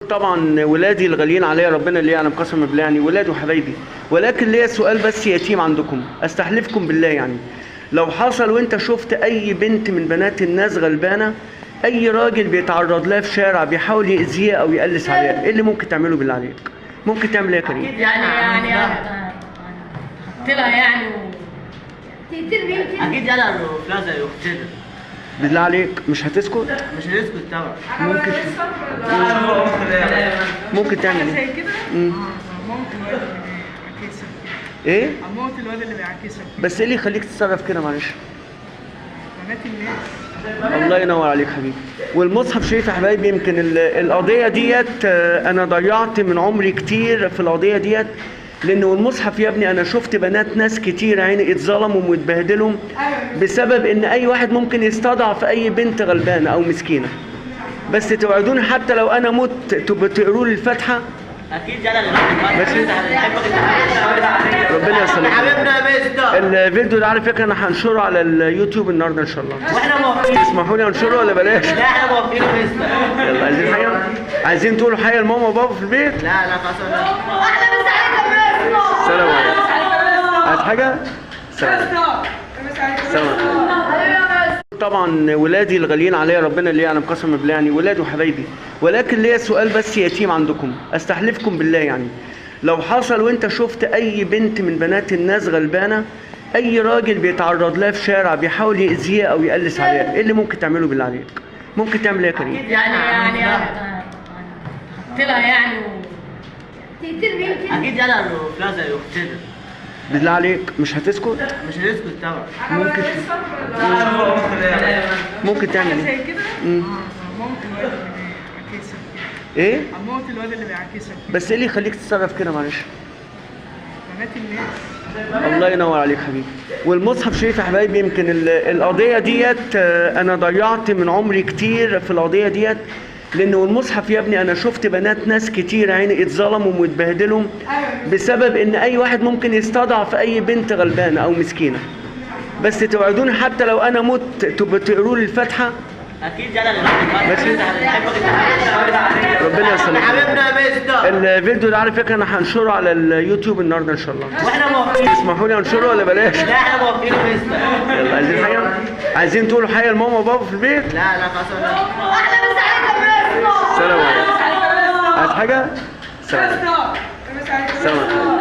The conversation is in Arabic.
طبعا ولادي الغاليين عليا ربنا اللي يعلم قسما بالله، يعني ولادي وحبايبي. ولكن ليا سؤال بس يتيم عندكم، استحلفكم بالله، يعني لو حصل وانت شفت اي بنت من بنات الناس غلبانه، اي راجل بيتعرض لها في شارع بيحاول يأذيها او يقلس عليها، ايه اللي ممكن تعمله بالله عليك؟ ممكن تعمل ايه يا كريم؟ اكيد يعني اقتلها يعني اكيد يعني فلان زي اختنا. بالله عليك مش هتسكت؟ مش هنسكت طبعا. ممكن تعمل ايه؟ زي كده ممكن الواد اللي بيعكسها. ايه؟ اموت الواد اللي بيعكسها. بس ايه اللي يخليك تتصرف كده معلش؟ بنات الناس. الله ينور عليك حبيبي. والمصحف شايف يا حبايبي، يمكن القضيه ديت انا ضيعت من عمري كتير في القضيه ديت، لان والمصحف يا ابني انا شفت بنات ناس كتير عيني اتظلموا واتبهدلوا بسبب ان اي واحد ممكن يستضعف اي بنت غلبانه او مسكينه. بس توعدوني حتى لو انا مت تبقوا تقروا لي الفاتحه. اكيد يعني ماشي. ربنا يصلحك حبيبنا يا مستر. الفيديو ده على فكره انا هنشره على اليوتيوب النهارده ان شاء الله. واحنا موافقين. تسمحوا لي انشره ولا بلاش؟ لا احنا موافقين يا مستر. يلا عايزين حاجه؟ عايزين تقولوا حاجه لماما وبابا في البيت؟ لا خلاص. سلام عليكم. عايز حاجه؟ سلام. سلام. طبعا ولادي الغاليين عليا ربنا اللي يعلم قسما بالله، يعني ولادي وحبايبي. ولكن ليا سؤال بس يتيم عندكم، استحلفكم بالله، يعني لو حصل وانت شفت اي بنت من بنات الناس غلبانه، اي راجل بيتعرض لها في شارع بيحاول يأذيها او يقلس عليها، ايه اللي ممكن تعمله بالله عليك؟ ممكن تعمل ايه يا كريم؟ اكيد يعني اقتلها يعني اكيد يعني فلان زي اختنا. بالله عليك مش هتسكت؟ مش هنسكت طبعا. ممكن تعمل ايه؟ زي كده ممكن الواد اللي بيعكسها. ايه؟ اموت الواد اللي بيعكسها. بس ايه اللي يخليك تتصرف كده معلش؟ بنات الناس. الله ينور عليك حبيبي. والمصحف شايف يا حبايبي، يمكن القضيه ديت انا ضيعت من عمري كتير في القضيه ديت، لان والمصحف يا ابني انا شفت بنات ناس كتير عيني اتظلموا واتبهدلوا بسبب ان اي واحد ممكن يستضعف اي بنت غلبانه او مسكينه. بس توعدوني حتى لو انا مت تبقوا تقروا لي الفاتحه. اكيد يعني ماشي. ربنا يصلحك حبيبنا يا مستر. الفيديو ده على فكره انا هنشره على اليوتيوب النهارده ان شاء الله. واحنا موافقين. تسمحوا لي انشره ولا بلاش؟ لا احنا موافقين يا مستر. يلا عايزين حاجه؟ عايزين تقولوا حاجه لماما وبابا في البيت؟ لا خلاص. سلام عليكم. عايز حاجه؟ سلام. سلام.